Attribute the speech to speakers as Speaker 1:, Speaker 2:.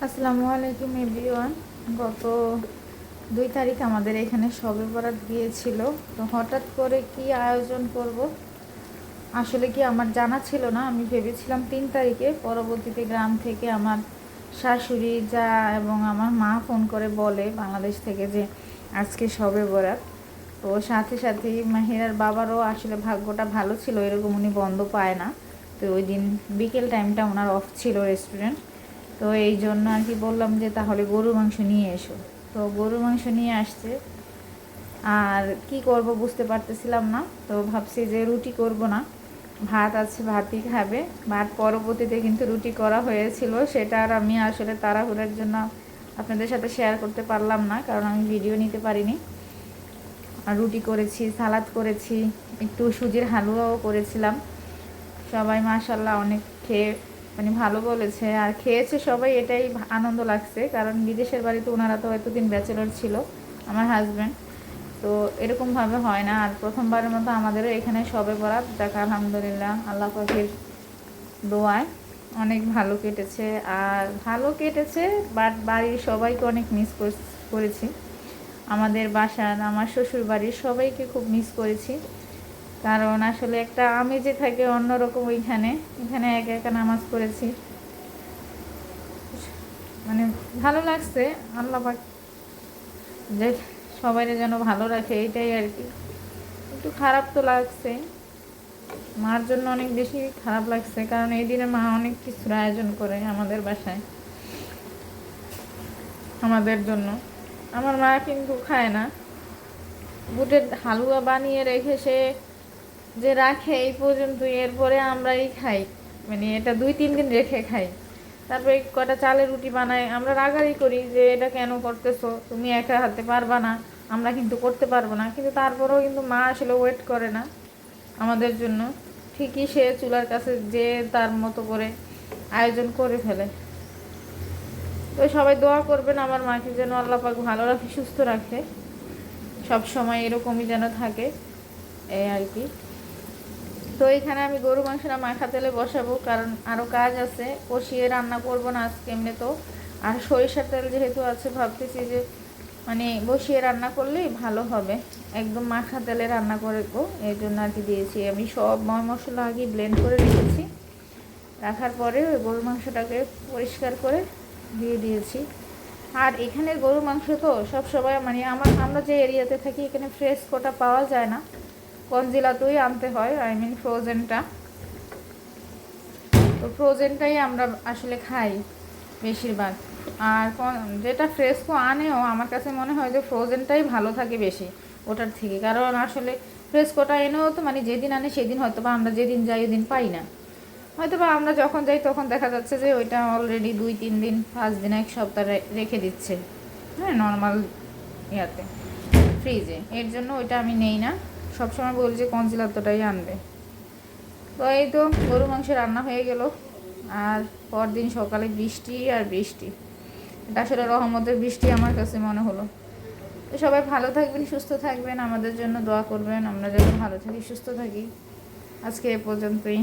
Speaker 1: আসসালামু আলাইকুম এভরিওয়ান। গত 2 তারিখ আমাদের এখানে শবে বরাত গিয়েছিল। তো হঠাৎ করে কি আয়োজন করব আসলে কি আমার জানা ছিল না। আমি ভেবেছিলাম 3 তারিখে, পরবর্তীতে গ্রাম থেকে আমার শাশুড়ি যা এবং আমার মা ফোন করে বলে বাংলাদেশ থেকে যে আজকে শবে বরাত। তো সাথে সাথেই মাহিরার বাবারও আসলে ভাগ্যটা ভালো ছিল, এরকম উনি বন্ধ পায় না। তো ওই দিন বিকেল টাইমটা ওনার অফ ছিল রেস্টুরেন্ট। তো এই জন্য আর কি বললাম যে তাহলে গরুর মাংস নিয়ে এসো। তো গরুর মাংস নিয়ে আসছে, আর কি করব বুঝতে পারতেছিলাম না। তো ভাবছি যে রুটি করব না, ভাত আছে ভাতই খাবে। ভাত পরবর্তীতে কিন্তু রুটি করা হয়েছিল, সেটা আর আমি আসলে তাড়াহুড়োর জন্য আপনাদের সাথে শেয়ার করতে পারলাম না, কারণ আমি ভিডিও নিতে পারিনি। আর রুটি করেছি, সালাদ করেছি, একটু সুজির হালুয়াও করেছিলাম। সবাই মাশাল্লাহ অনেক খেয়ে ভালো বলেছে, আর খেয়েছে সবাই, এটাই আনন্দ লাগছে। কারণ বিদেশের বাড়িতে ওনারা তো এতদিন ব্যাচেলর ছিল, আমার হাজব্যান্ড। তো এরকমভাবে হয় না, আর প্রথমবারের মতো আমাদেরও এখানে শবে বরাত। দেখ আলহামদুলিল্লাহ আল্লাহ পাকের দোয়ায় অনেক ভালো কেটেছে। আর ভালো কেটেছে, বাট বাড়ির সবাইকে অনেক মিস করেছি। আমাদের বাসার, আমার শ্বশুর বাড়ির সবাইকে খুব মিস করেছি। কারণ আসলে একটা আমেজে থাকে অন্যরকম। এখানে একা একা নামাজ পড়েছি, ভালো লাগছে। আল্লাহ পাক যে সবাই যেন ভালো রাখে, এইটাই আর কি। একটু খারাপ তো লাগছে, মার জন্য অনেক বেশি খারাপ লাগছে, কারণ এই দিনে মা অনেক কিছুর আয়োজন করে আমাদের বাসায় আমাদের জন্য। আমার মা কিন্তু খায় না, বুটের হালুয়া বানিয়ে রেখে সে যে রাখে এই পর্যন্ত, এরপরে আমরাই খাই। এটা 2-3 দিন রেখে খাই, তারপরে কটা চালের রুটি বানাই। আমরা রাগারাগি করি যে এটা কেন করতেছো, তুমি একা হাতে পারবা না, আমরা কিন্তু করতে পারবো না। কিন্তু তারপরেও কিন্তু মা আসলে ওয়েট করে না আমাদের জন্য। ঠিকই সে চুলার কাছে যে তার মতো করে আয়োজন করে ফেলে। তো সবাই দোয়া করবেন আমার মাকে যেন আল্লাহ পাক ভালো রাখে, সুস্থ রাখে, সব সময় এরকমই যেন থাকে, এই আর কি। তো এখানে আমি গরু মাংসটা মাখা তেলে বসাবো, কারণ আরও কাজ আছে। কষিয়ে রান্না করব না আজকে এমনি তো। আর সরিষার তেল যেহেতু আছে, ভাবতেছি যে বসিয়ে রান্না করলেই ভালো হবে। একদম মাখা তেলে রান্না করবো, এই জন্য আর কি দিয়েছি। আমি সব ময় মশলা আগে ব্লেন্ড করে রেখেছি, রাখার পরে ওই গরুর মাংসটাকে পরিষ্কার করে দিয়ে দিয়েছি। আর এখানের গরুর মাংস তো সব সময় আমরা যে এরিয়াতে থাকি এখানে ফ্রেশ কোটা পাওয়া যায় না, কনজিলাতেই আনতে হয়, ফ্রোজেনটা। তো ফ্রোজেনটাই আমরা আসলে খাই বেশিরভাগ। আর যেটা ফ্রেশকো আনেও আমার কাছে মনে হয় যে ফ্রোজেনটাই ভালো থাকে বেশি ওটার থেকে। কারণ আসলে ফ্রেশকোটা এনেও তো যেদিন আনে সেদিন হয়তো বা আমরা যেদিন যাই ওদিন পাই না, হয়তো বা আমরা যখন যাই তখন দেখা যাচ্ছে যে ওইটা অলরেডি 2-3 দিন, 5 দিন, 1 সপ্তাহ রেখে দিচ্ছে, হ্যাঁ, নর্মাল ইয়াতে, ফ্রিজে। এর জন্য ওইটা আমি নেই না, সবসময় বলি যে কনজিলাতটাই আনবে। তো এই তো গরু মাংস রান্না হয়ে গেল। আর পরদিন সকালে বৃষ্টি আর বৃষ্টি, এটা আসলে রহমতের বৃষ্টি আমার কাছে মনে হলো। তো সবাই ভালো থাকবেন, সুস্থ থাকবেন, আমাদের জন্য দোয়া করবেন, আমরা যেন ভালো থাকি, সুস্থ থাকি। আজকে এ পর্যন্তই।